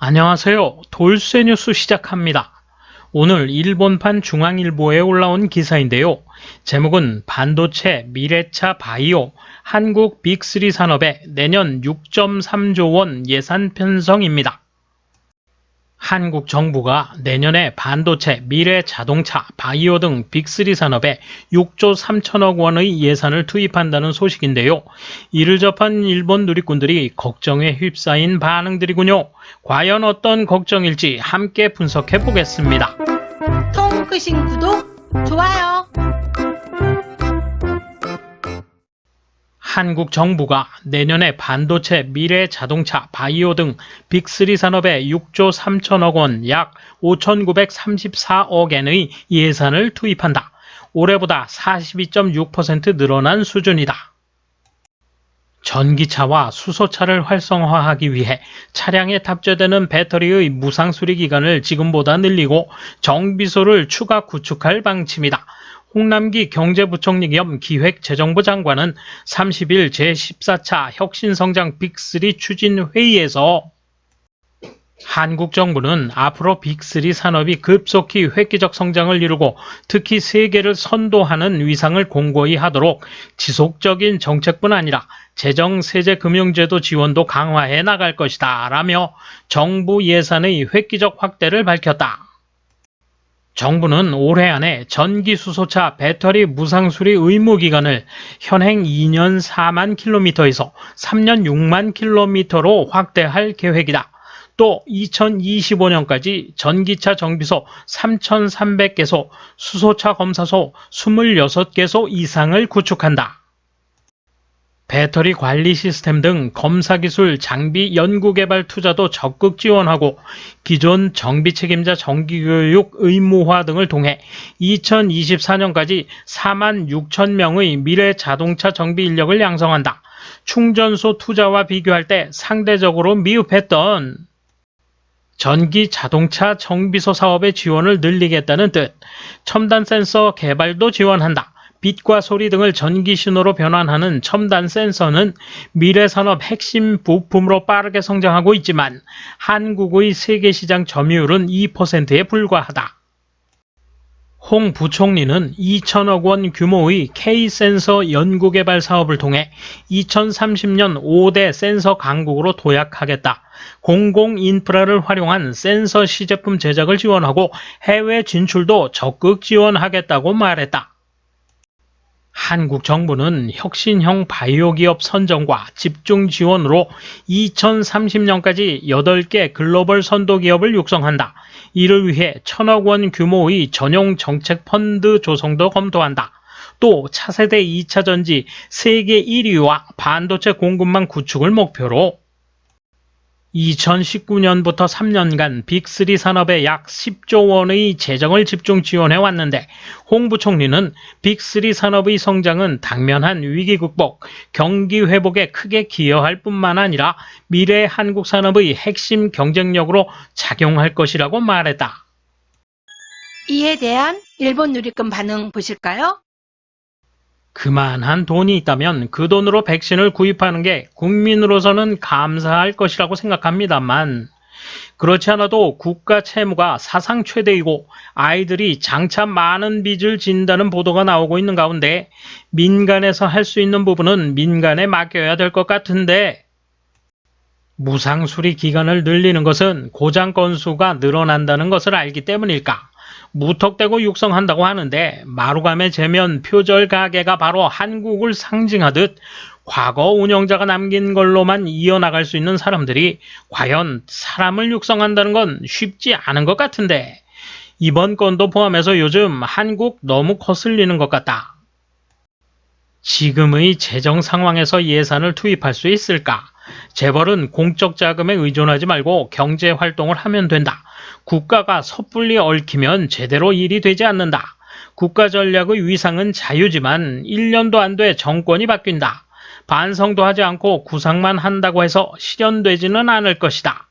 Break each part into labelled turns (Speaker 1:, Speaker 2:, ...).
Speaker 1: 안녕하세요. 돌쇠 뉴스 시작합니다. 오늘 일본판 중앙일보에 올라온 기사인데요. 제목은 반도체, 미래차, 바이오, 한국 빅3 산업에 내년 6.3조 원 예산 편성입니다. 한국 정부가 내년에 반도체, 미래 자동차, 바이오 등 빅3 산업에 6조 3천억 원의 예산을 투입한다는 소식인데요. 이를 접한 일본 누리꾼들이 걱정에 휩싸인 반응들이군요. 과연 어떤 걱정일지 함께 분석해 보겠습니다.
Speaker 2: 통 크신 구독, 좋아요.
Speaker 1: 한국 정부가 내년에 반도체, 미래 자동차, 바이오 등 빅3 산업에 6조 3천억 원, 약 5,934억 엔의 예산을 투입한다. 올해보다 42.6% 늘어난 수준이다. 전기차와 수소차를 활성화하기 위해 차량에 탑재되는 배터리의 무상 수리 기간을 지금보다 늘리고 정비소를 추가 구축할 방침이다. 홍남기 경제부총리 겸 기획재정부 장관은 30일 제14차 혁신성장 빅3 추진회의에서 한국 정부는 앞으로 빅3 산업이 급속히 획기적 성장을 이루고 특히 세계를 선도하는 위상을 공고히 하도록 지속적인 정책뿐 아니라 재정, 세제, 금융제도 지원도 강화해 나갈 것이다 라며 정부 예산의 획기적 확대를 밝혔다. 정부는 올해 안에 전기수소차 배터리 무상수리 의무기간을 현행 2년 4만 킬로미터에서 3년 6만 킬로미터로 확대할 계획이다. 또 2025년까지 전기차 정비소 3,300개소, 수소차 검사소 26개소 이상을 구축한다. 배터리 관리 시스템 등 검사기술 장비 연구개발 투자도 적극 지원하고 기존 정비 책임자 정기교육 의무화 등을 통해 2024년까지 4만 6천 명의 미래 자동차 정비 인력을 양성한다. 충전소 투자와 비교할 때 상대적으로 미흡했던 전기 자동차 정비소 사업의 지원을 늘리겠다는 뜻, 첨단 센서 개발도 지원한다. 빛과 소리 등을 전기 신호로 변환하는 첨단 센서는 미래 산업 핵심 부품으로 빠르게 성장하고 있지만 한국의 세계 시장 점유율은 2%에 불과하다. 홍 부총리는 2천억 원 규모의 K-센서 연구개발 사업을 통해 2030년 5대 센서 강국으로 도약하겠다. 공공 인프라를 활용한 센서 시제품 제작을 지원하고 해외 진출도 적극 지원하겠다고 말했다. 한국 정부는 혁신형 바이오 기업 선정과 집중 지원으로 2030년까지 8개 글로벌 선도 기업을 육성한다. 이를 위해 1,000억 원 규모의 전용 정책 펀드 조성도 검토한다. 또 차세대 2차 전지 세계 1위와 반도체 공급망 구축을 목표로 2019년부터 3년간 빅3 산업에 약 10조 원의 재정을 집중 지원해 왔는데 홍 부총리는 빅3 산업의 성장은 당면한 위기 극복, 경기 회복에 크게 기여할 뿐만 아니라 미래 한국 산업의 핵심 경쟁력으로 작용할 것이라고 말했다.
Speaker 2: 이에 대한 일본 누리꾼 반응 보실까요?
Speaker 1: 그만한 돈이 있다면 그 돈으로 백신을 구입하는 게 국민으로서는 감사할 것이라고 생각합니다만 그렇지 않아도 국가 채무가 사상 최대이고 아이들이 장차 많은 빚을 진다는 보도가 나오고 있는 가운데 민간에서 할 수 있는 부분은 민간에 맡겨야 될 것 같은데 무상수리 기간을 늘리는 것은 고장 건수가 늘어난다는 것을 알기 때문일까? 무턱대고 육성한다고 하는데 마루감에 재면 표절 가게가 바로 한국을 상징하듯 과거 운영자가 남긴 걸로만 이어나갈 수 있는 사람들이 과연 사람을 육성한다는 건 쉽지 않은 것 같은데 이번 건도 포함해서 요즘 한국 너무 거슬리는 것 같다. 지금의 재정 상황에서 예산을 투입할 수 있을까? 재벌은 공적 자금에 의존하지 말고 경제 활동을 하면 된다. 국가가 섣불리 얽히면 제대로 일이 되지 않는다. 국가 전략의 위상은 자유지만 1년도 안 돼 정권이 바뀐다. 반성도 하지 않고 구상만 한다고 해서 실현되지는 않을 것이다.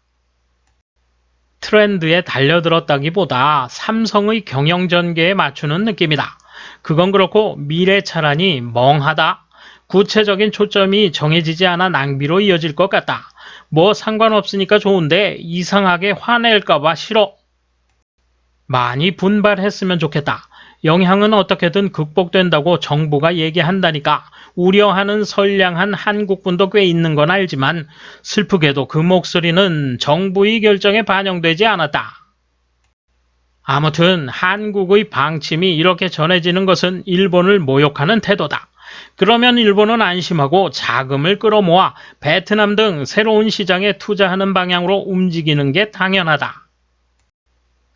Speaker 1: 트렌드에 달려들었다기보다 삼성의 경영전개에 맞추는 느낌이다. 그건 그렇고 미래차라니 멍하다. 구체적인 초점이 정해지지 않아 낭비로 이어질 것 같다. 뭐 상관없으니까 좋은데 이상하게 화낼까봐 싫어. 많이 분발했으면 좋겠다. 영향은 어떻게든 극복된다고 정부가 얘기한다니까 우려하는 선량한 한국분도 꽤 있는 건 알지만 슬프게도 그 목소리는 정부의 결정에 반영되지 않았다. 아무튼 한국의 방침이 이렇게 전해지는 것은 일본을 모욕하는 태도다. 그러면 일본은 안심하고 자금을 끌어모아 베트남 등 새로운 시장에 투자하는 방향으로 움직이는 게 당연하다.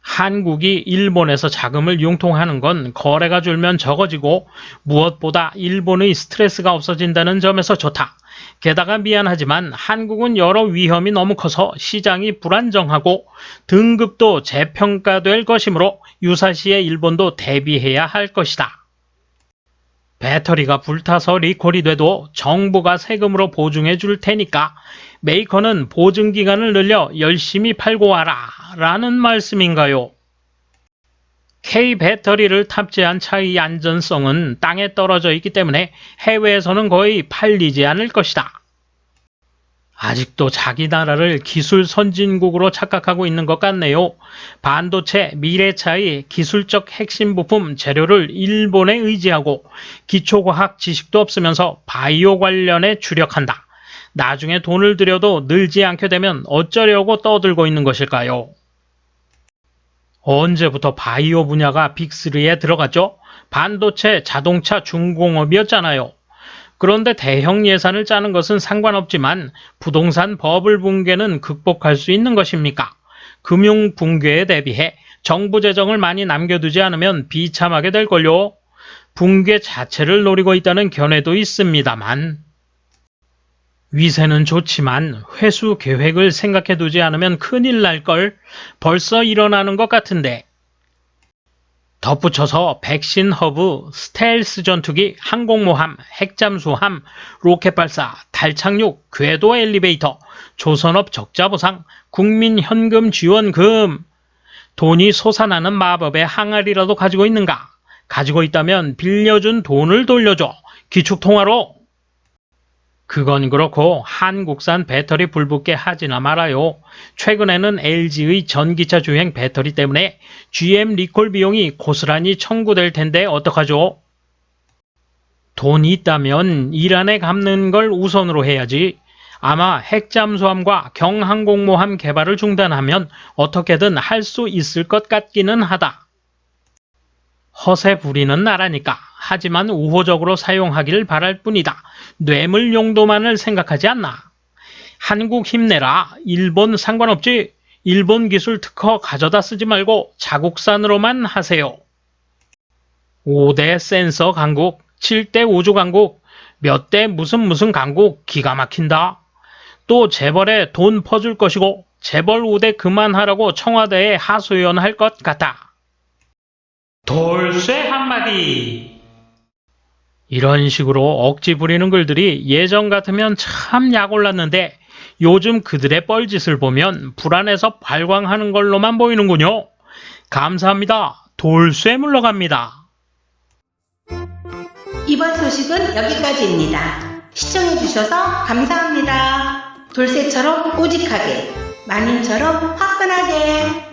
Speaker 1: 한국이 일본에서 자금을 융통하는 건 거래가 줄면 적어지고 무엇보다 일본의 스트레스가 없어진다는 점에서 좋다. 게다가 미안하지만 한국은 여러 위험이 너무 커서 시장이 불안정하고 등급도 재평가될 것이므로 유사시에 일본도 대비해야 할 것이다. 배터리가 불타서 리콜이 돼도 정부가 세금으로 보증해 줄 테니까 메이커는 보증기간을 늘려 열심히 팔고 와라 라는 말씀인가요? K-배터리를 탑재한 차의 안전성은 땅에 떨어져 있기 때문에 해외에서는 거의 팔리지 않을 것이다. 아직도 자기 나라를 기술 선진국으로 착각하고 있는 것 같네요. 반도체, 미래차의 기술적 핵심 부품 재료를 일본에 의지하고 기초과학 지식도 없으면서 바이오 관련에 주력한다. 나중에 돈을 들여도 늘지 않게 되면 어쩌려고 떠들고 있는 것일까요? 언제부터 바이오 분야가 빅3에 들어갔죠? 반도체, 자동차, 중공업이었잖아요. 그런데 대형 예산을 짜는 것은 상관없지만 부동산 버블 붕괴는 극복할 수 있는 것입니까? 금융 붕괴에 대비해 정부 재정을 많이 남겨두지 않으면 비참하게 될걸요. 붕괴 자체를 노리고 있다는 견해도 있습니다만 위세는 좋지만 회수 계획을 생각해두지 않으면 큰일 날걸. 벌써 일어나는 것 같은데. 덧붙여서 백신 허브, 스텔스 전투기, 항공모함, 핵잠수함, 로켓 발사, 달 착륙, 궤도 엘리베이터, 조선업 적자 보상, 국민현금 지원금. 돈이 솟아나는 마법의 항아리라도 가지고 있는가? 가지고 있다면 빌려준 돈을 돌려줘. 기축통화로. 그건 그렇고 한국산 배터리 불붙게 하지나 말아요. 최근에는 LG의 전기차 주행 배터리 때문에 GM 리콜 비용이 고스란히 청구될 텐데 어떡하죠? 돈이 있다면 이란에 갚는 걸 우선으로 해야지. 아마 핵잠수함과 경항공모함 개발을 중단하면 어떻게든 할 수 있을 것 같기는 하다. 허세 부리는 나라니까. 하지만 우호적으로 사용하기를 바랄 뿐이다. 뇌물 용도만을 생각하지 않나. 한국 힘내라. 일본 상관없지. 일본 기술 특허 가져다 쓰지 말고 자국산으로만 하세요. 5대 센서 강국, 7대 우주 강국, 몇 대 무슨 강국 기가 막힌다. 또 재벌에 돈 퍼줄 것이고 재벌 우대 그만하라고 청와대에 하소연할 것 같아. 돌쇠 한마디. 이런 식으로 억지 부리는 글들이 예전 같으면 참 약 올랐는데 요즘 그들의 뻘짓을 보면 불안해서 발광하는 걸로만 보이는군요. 감사합니다. 돌쇠 물러갑니다.
Speaker 2: 이번 소식은 여기까지입니다. 시청해주셔서 감사합니다. 돌쇠처럼 우직하게, 마님처럼 화끈하게.